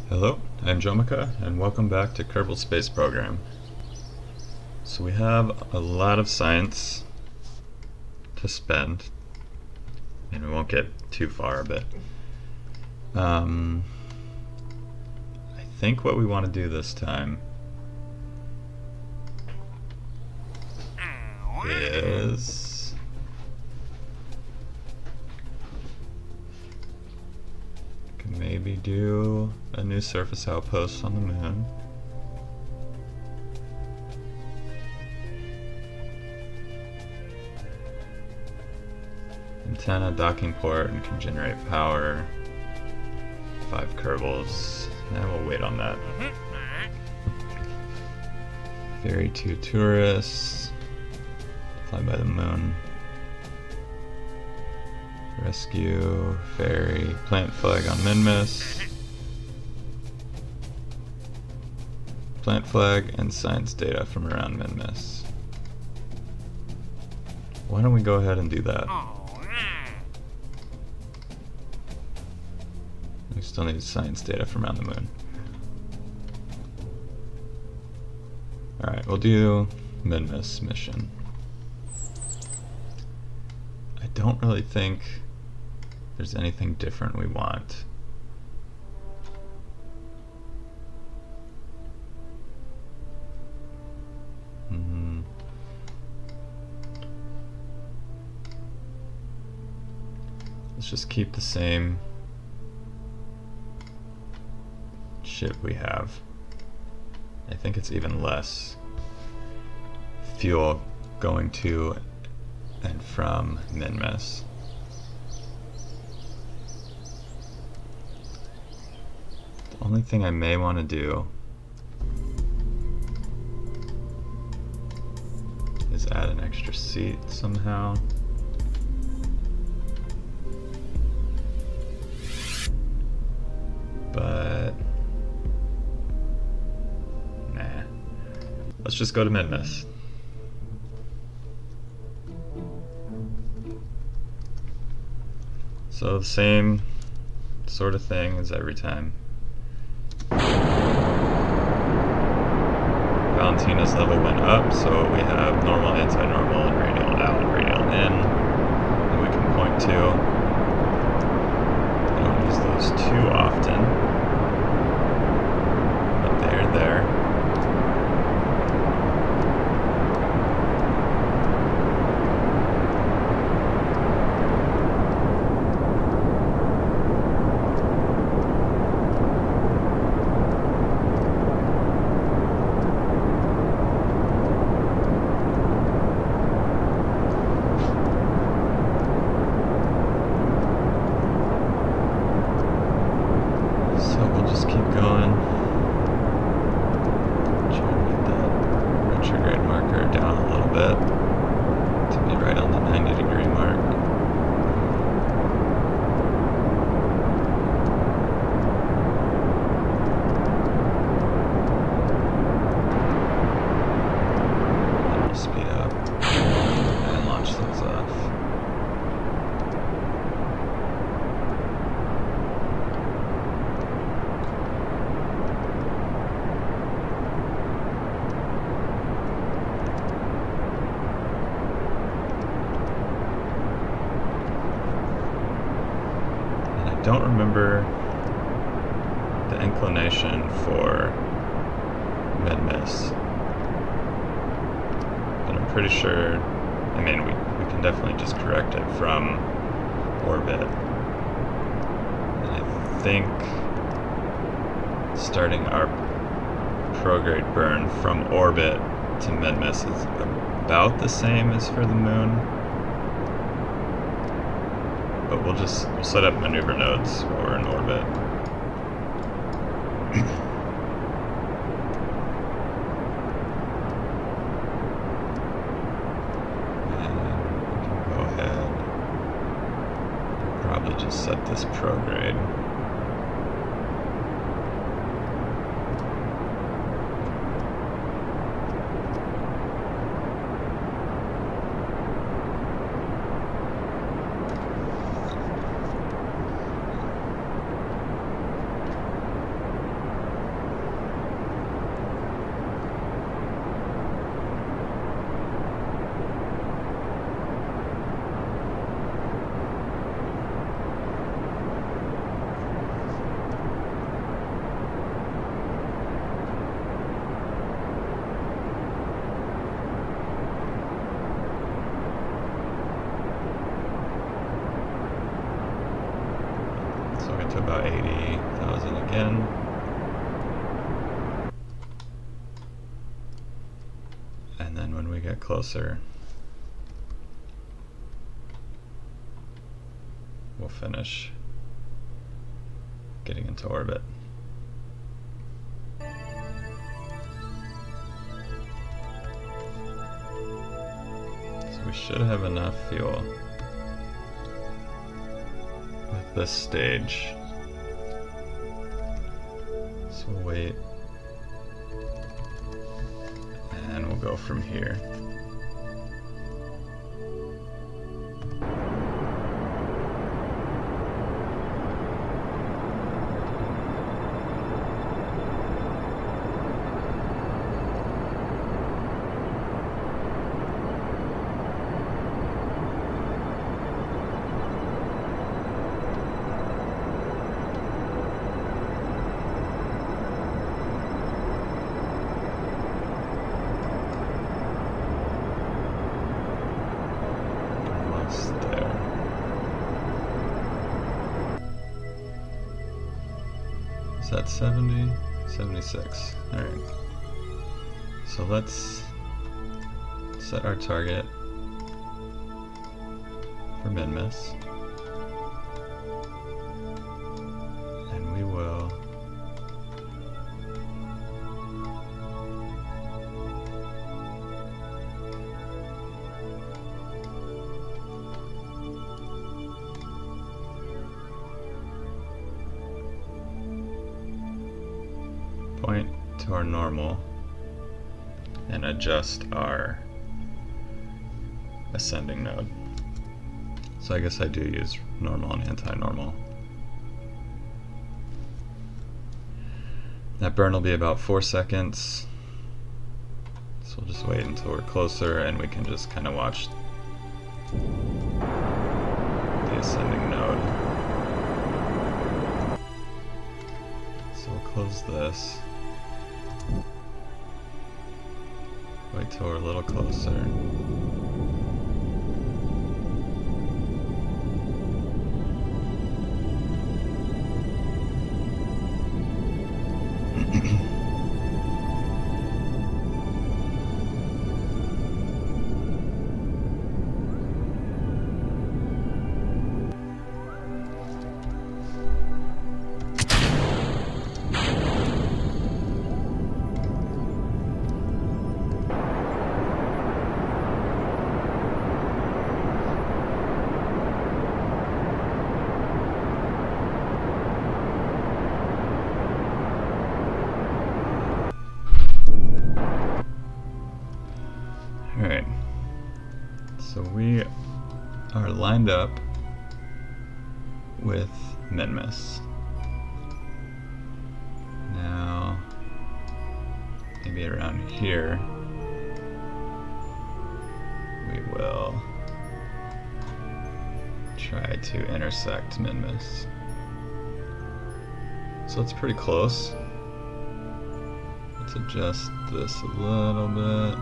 Hello, I'm Jomika, and welcome back to Kerbal Space Program. So we have a lot of science to spend, and we won't get too far, but I think what we want to do this time is maybe do a new surface outpost on the moon. Antenna, docking port, and can generate power. 5 Kerbals. And we'll wait on that. Ferry 2 tourists. Fly by the moon. Rescue, ferry, plant flag on Minmus. Plant flag and science data from around Minmus. Why don't we go ahead and do that? We still need science data from around the moon. Alright, we'll do Minmus mission. I don't really think there's anything different we want. Let's just keep the same ship we have. I think it's even less fuel going to and from Minmus. The only thing I may want to do is add an extra seat somehow. But nah. Let's just go to Minmus. So the same sort of thing as every time. Valentina's level went up, so we have normal, anti-normal, and radial out, radial in that we can point to. I don't use those too often, but they're there. I don't remember the inclination for Minmus, but I'm pretty sure, I mean, we can definitely just correct it from orbit. And I think starting our prograde burn from orbit to Minmus is about the same as for the moon. But we'll set up maneuver nodes or in orbit. And we can go ahead and probably just set this prograde. 80,000 again. And then when we get closer, we'll finish getting into orbit. So we should have enough fuel with this stage. So we'll wait, and we'll go from here. Is that 70? 76. Alright. So let's set our target for Minmus. And we will point to our normal and adjust our ascending node. So I guess I do use normal and anti-normal. That burn will be about 4 seconds. So we'll just wait until we're closer and we can just kind of watch the ascending node. So we'll close this. Wait till we're a little closer. Alright, so we are lined up with Minmus. Now, maybe around here, we will try to intersect Minmus. So it's pretty close. Let's adjust this a little bit.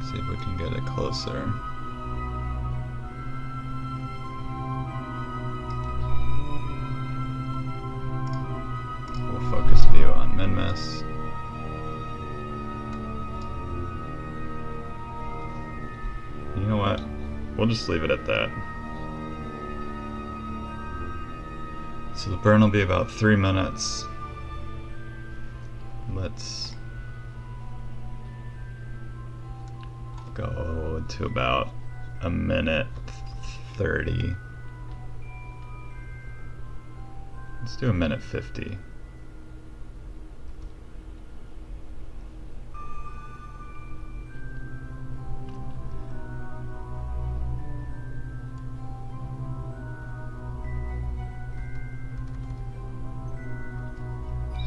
See if we can get it closer. We'll focus view on Minmus. You know what? We'll just leave it at that. So the burn will be about 3 minutes. Let's go to about 1:30. Let's do 1:50.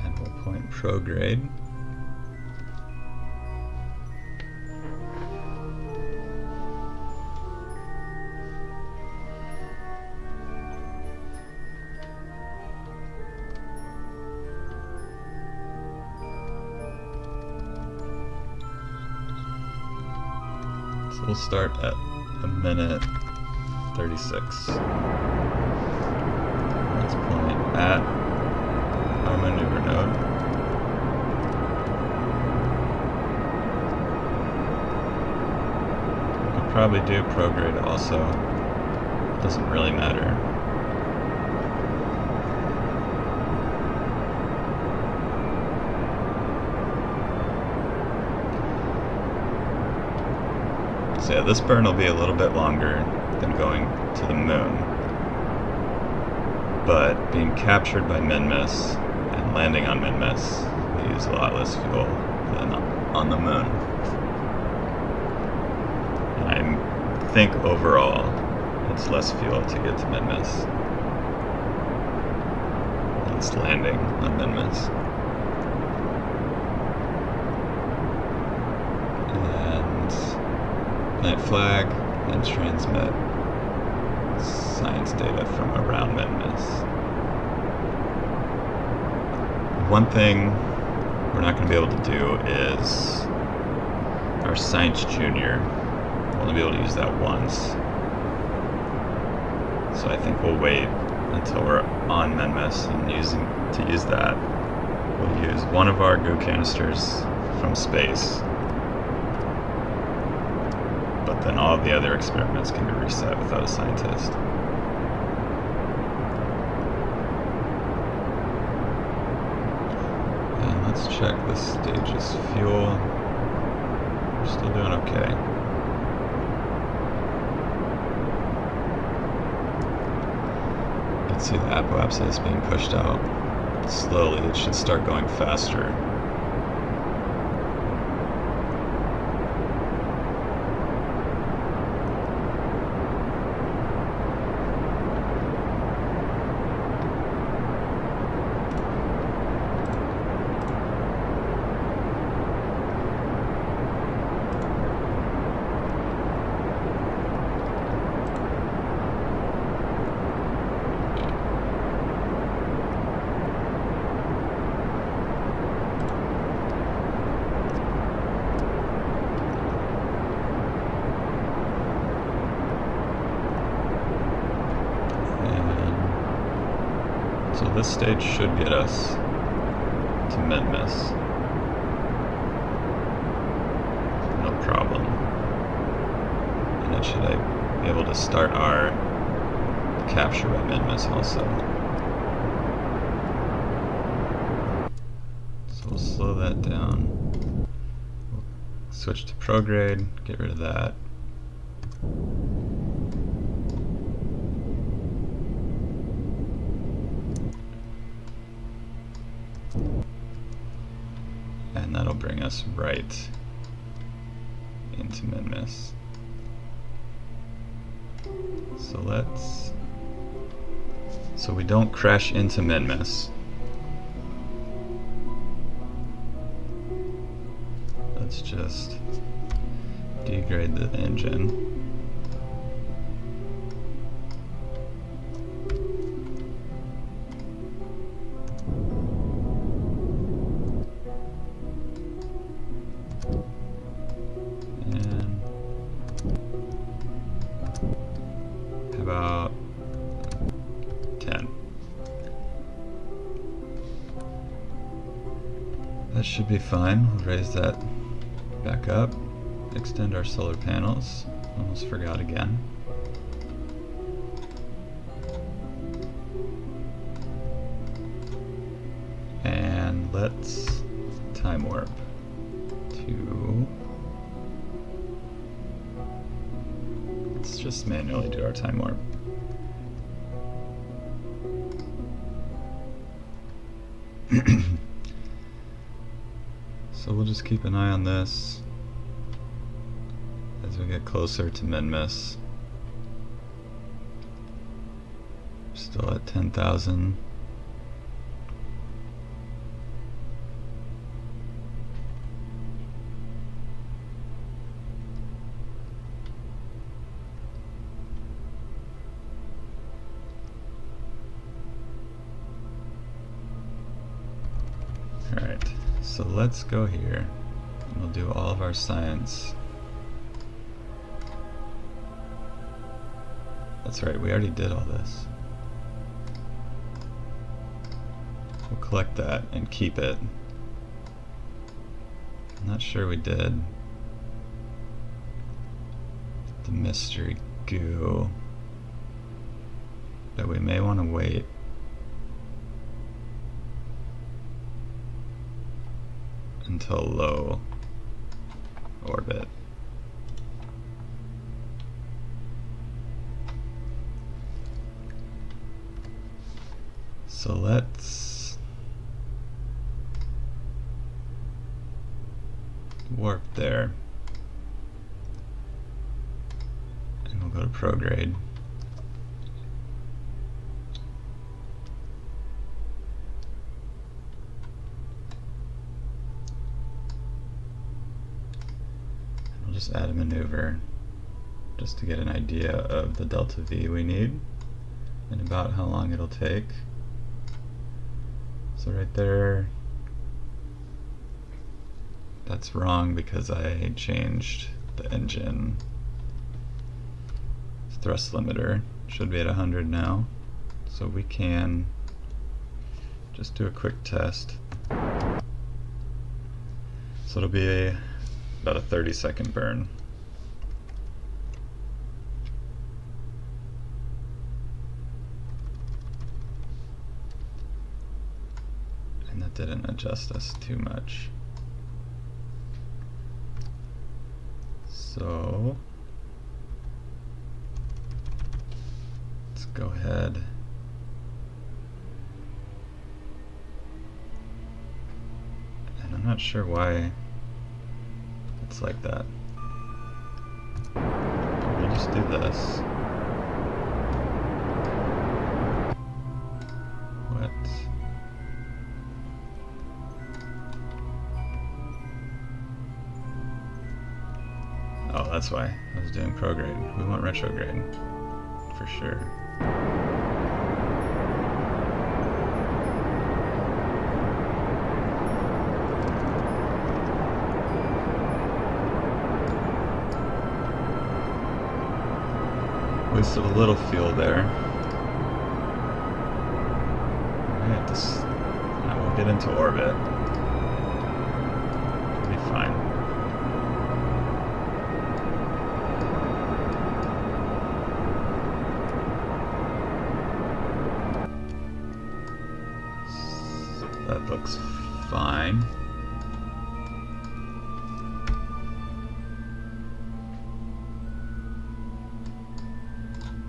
And we'll point prograde. So we'll start at 1:36. Let's point probably do prograde also. It doesn't really matter. So yeah, this burn will be a little bit longer than going to the moon, but being captured by Minmus and landing on Minmus, we use a lot less fuel than on the moon. And I think overall it's less fuel to get to Minmus. At least landing on Minmus. Plant flag and transmit science data from around Minmus. One thing we're not going to be able to do is our Science Junior. We'll only be able to use that once. So I think we'll wait until we're on Minmus and to use that. We'll use one of our goo canisters from space. But then all of the other experiments can be reset without a scientist. And let's check this stage's fuel. We're still doing okay. You can see the apoapsis being pushed out slowly. It should start going faster. So this stage should get us to Minmus. No problem. And it should be able to start our capture by Minmus also. So we'll slow that down. We'll switch to prograde, get rid of that. And that'll bring us right into Minmus. So we don't crash into Minmus. Let's just degrade the engine. About 10. That should be fine. We'll raise that back up. Extend our solar panels. Almost forgot again. And let's time warp to... Let's just manually do our time warp. So we'll just keep an eye on this as we get closer to Minmus. Still at 10,000. Alright, so let's go here and we'll do all of our science. That's right, we already did all this. We'll collect that and keep it. I'm not sure we did the mystery goo, but we may want to wait until low orbit. So let's warp there, and we'll go to prograde. And we'll just add a maneuver just to get an idea of the delta V we need and about how long it'll take. So right there, that's wrong because I changed the engine thrust limiter. Should be at 100 now. So we can just do a quick test. So it'll be about a 30-second burn. And that didn't adjust us too much. So let's go ahead and I'm not sure why it's like that. We'll just do this. What? Oh, that's why I was doing prograde. We want retrograde for sure. Wasted a little fuel there. Alright, now we'll get into orbit. It'll be fine. That looks fine.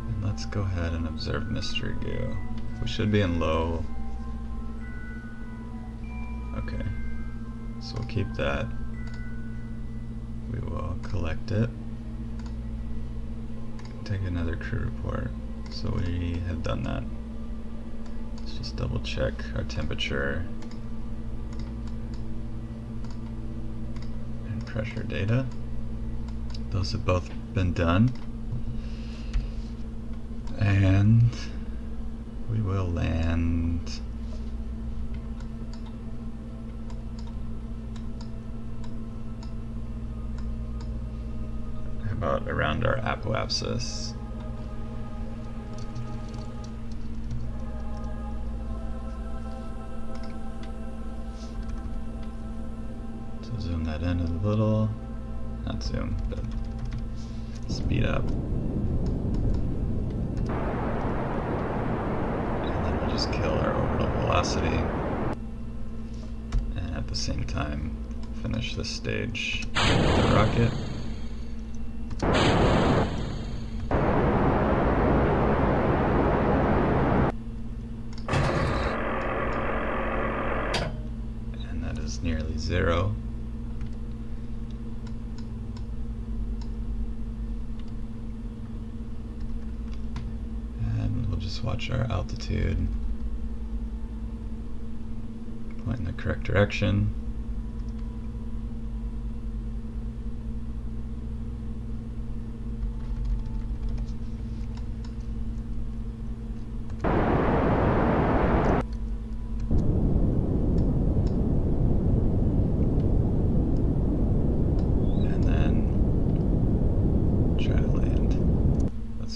And let's go ahead and observe mystery goo. We should be in low. Okay, so we'll keep that. We will collect it. Take another crew report. So we have done that. Let's just double check our temperature and pressure data. Those have both been done. And we will land about around our apoapsis. So zoom that in a little, not zoom, but speed up. And then we'll just kill our orbital velocity. And at the same time, finish this stage with the rocket. And that is nearly 0. And we'll just watch our altitude point in the correct direction.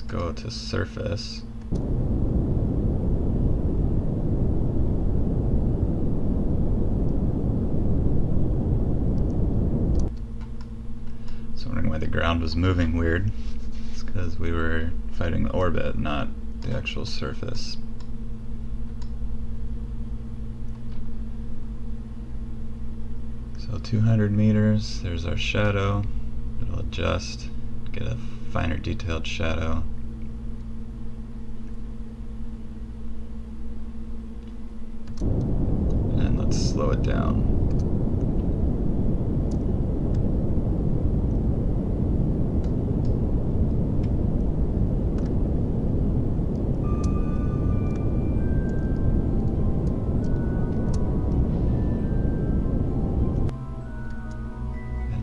Go to surface. So wondering why the ground was moving weird. because we were fighting the orbit, not the actual surface. So 200 meters, there's our shadow. It'll adjust, get a finer detailed shadow. And let's slow it down.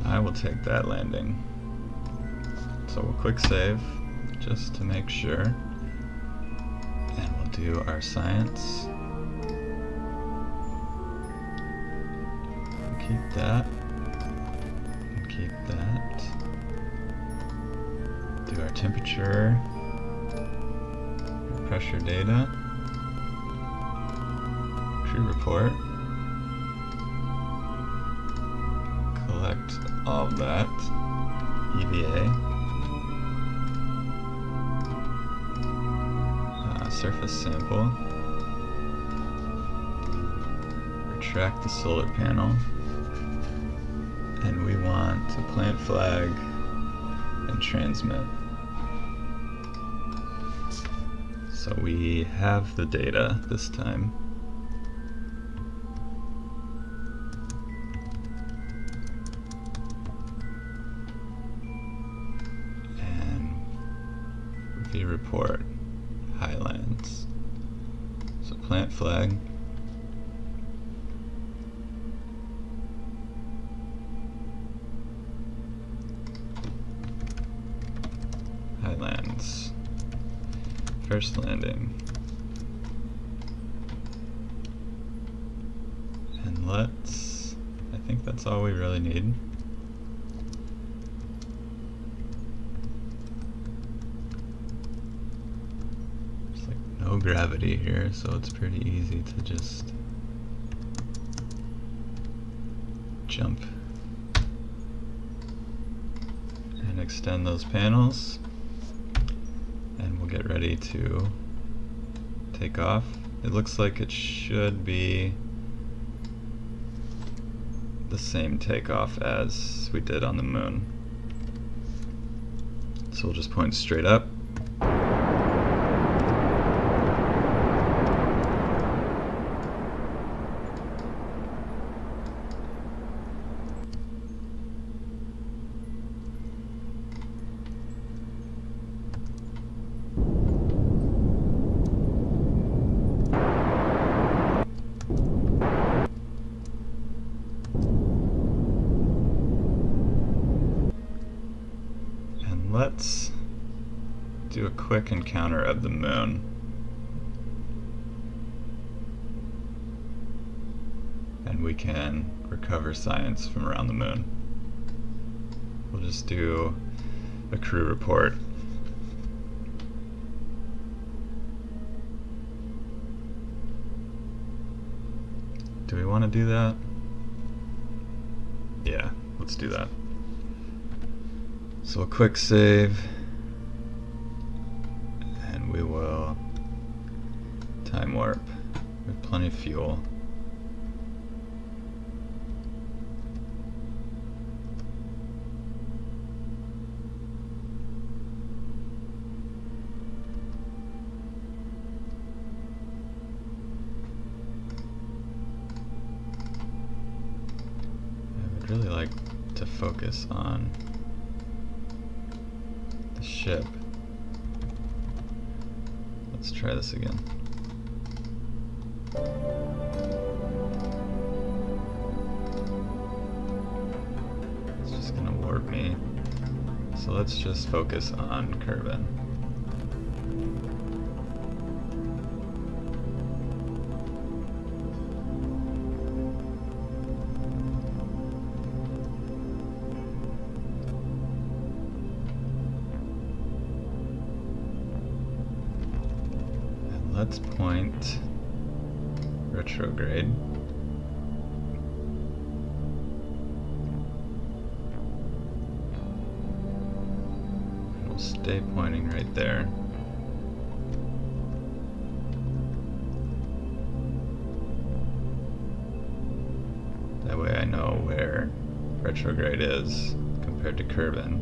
I will take that landing. So we'll quick save just to make sure. And we'll do our science. And keep that. And keep that. Do our temperature. Our pressure data. Crew report. Collect all of that, EVA, surface sample, retract the solar panel, and we want to plant flag and transmit. So we have the data this time. Report Highlands. So plant flag. Highlands. First landing. And let's, I think that's all we really need. No gravity here, so it's pretty easy to just jump and extend those panels, and we'll get ready to take off. It looks like it should be the same takeoff as we did on the moon. So we'll just point straight up. Let's do a quick encounter of the moon. And we can recover science from around the moon. We'll just do a crew report. Do we want to do that? Yeah, let's do that. So a quick save, and we will time warp with plenty of fuel. I would really like to focus on ship. Let's try this again. It's just gonna warp me. So let's just focus on Kerbal. Let's point retrograde. we'll stay pointing right there. That way I know where retrograde is compared to Kerbal.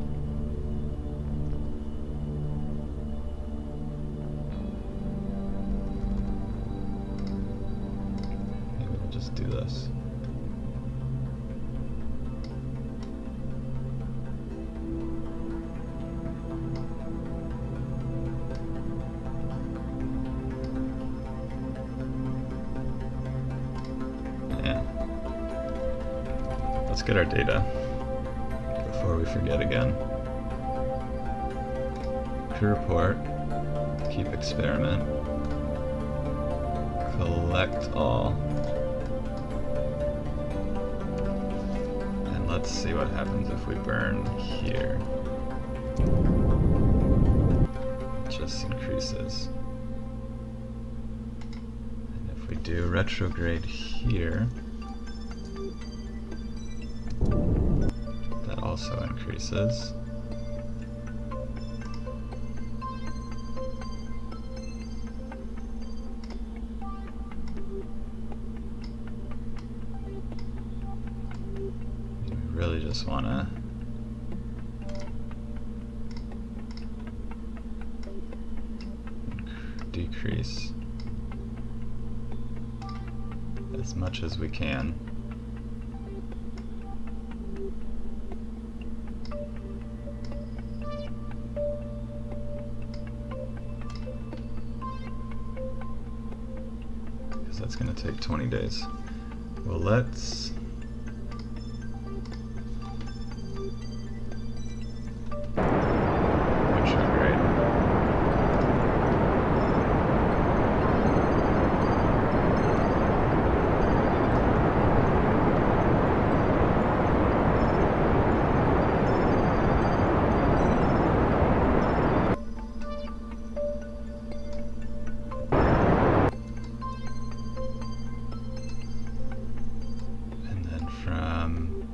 Maybe we'll just do this. Let's get our data before we forget again. Crew report, keep experiment, collect all, and let's see what happens if we burn here. It just increases. And if we do retrograde here, also increases. We really just want to decrease as much as we can. That's going to take 20 days. Well, let's retrograde. From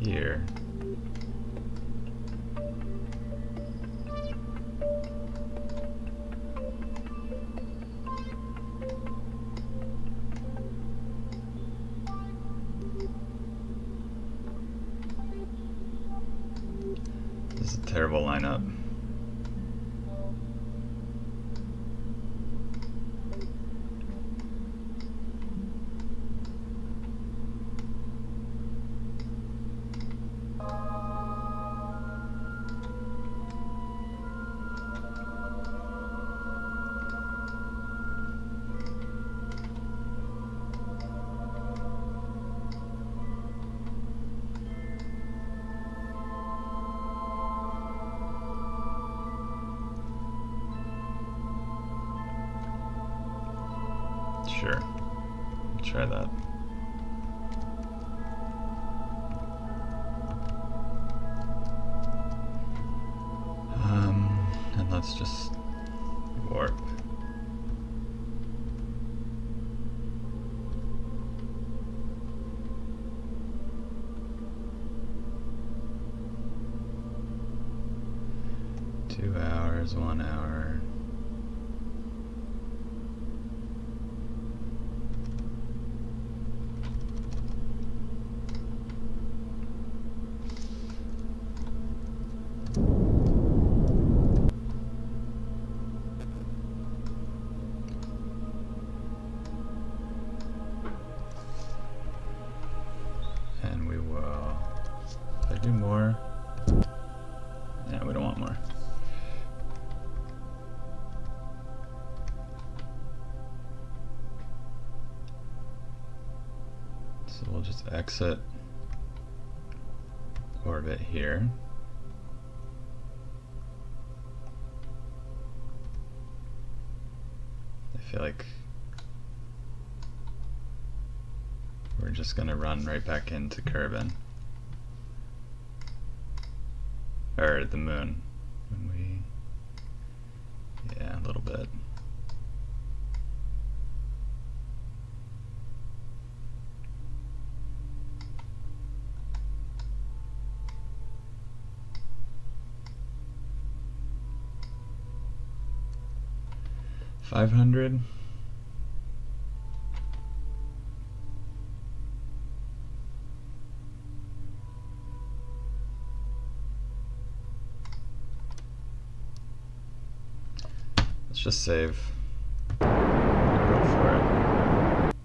here, this is a terrible lineup. Sure, try that. And let's just warp. Two hours, 1 hour. Do more. Yeah, we don't want more. So we'll just exit orbit here. I feel like we're just gonna run right back into Kerbal. Or the moon. When we, yeah, a little bit. 500. Let's just save. Go for it.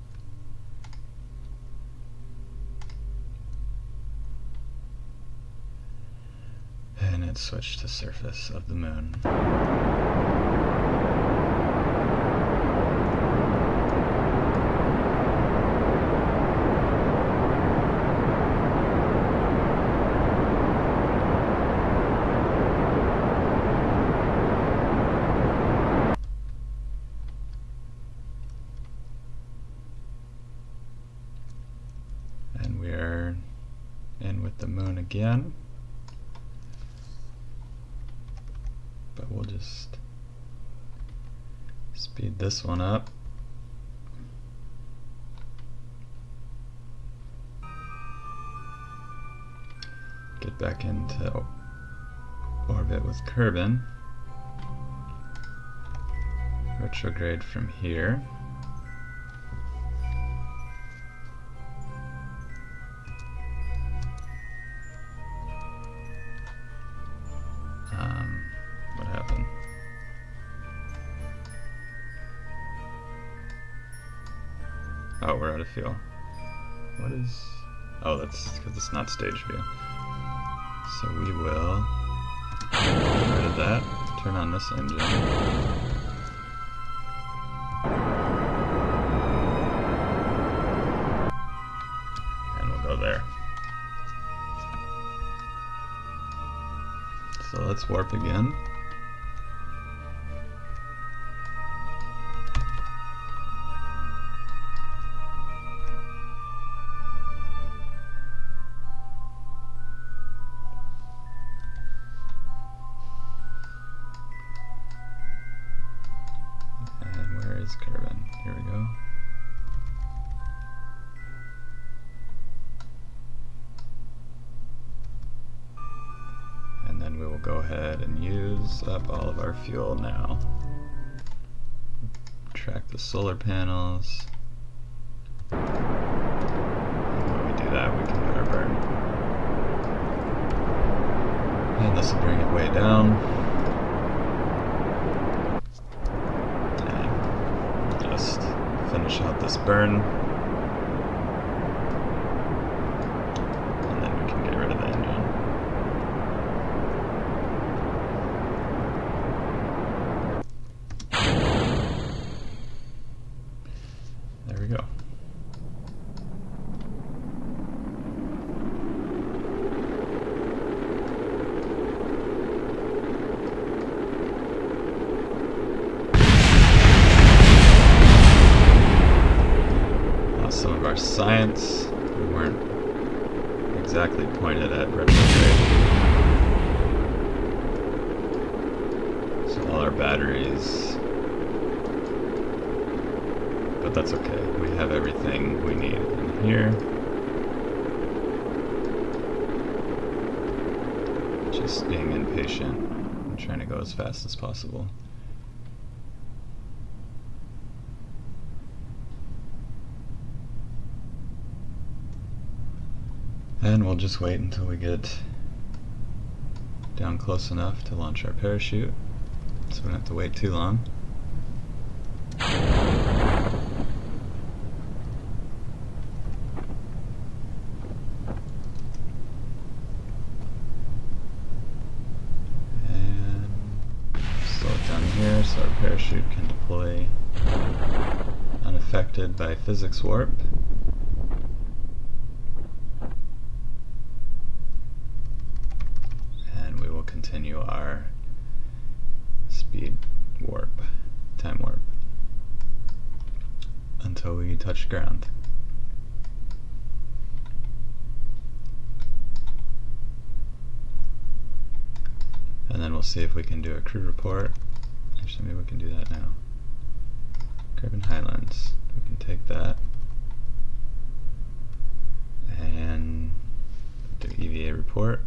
And it switched to surface of the moon. And we are in with the moon again. But we'll just speed this one up. Get back into orbit with Kerbal. Retrograde from here. What happened? Oh, we're out of fuel. What is... Oh, that's because it's not stage view. So we will get rid of that, turn on this engine. And we'll go there. So let's warp again. And where is Kerbal? Here we go. And then we will go ahead and use up all of our fuel now. Track the solar panels. And when we do that, we can do our burn. And this will bring it way down. And just finish out this burn. And then we can get rid of the engine. There we go. Lost some of our science. We weren't exactly pointed at retrograde. So all our batteries. But that's okay. We have everything we need in here. Just being impatient and trying to go as fast as possible. And we'll just wait until we get down close enough to launch our parachute, so we don't have to wait too long. So our parachute can deploy unaffected by physics warp. And we will continue our speed warp, time warp, until we touch ground. And then we'll see if we can do a crew report. Actually, maybe we can do that now. Kerbal Highlands. We can take that and do EVA report.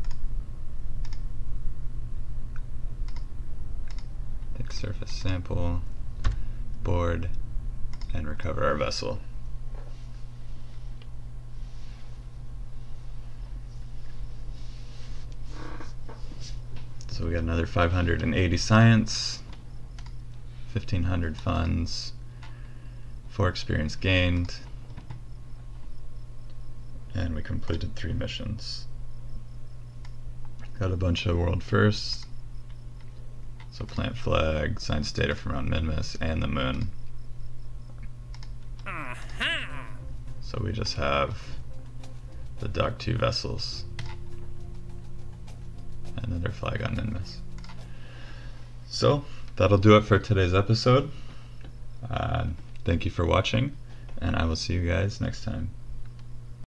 Take surface sample. and recover our vessel. So we got another 580 science, 1500 funds, 4 experience gained, and we completed 3 missions. Got a bunch of world firsts, so plant flag, science data from around Minmus, and the moon. So we just have the Dock 2 vessels. Another flag on Minmus. So that'll do it for today's episode. Thank you for watching, and I will see you guys next time.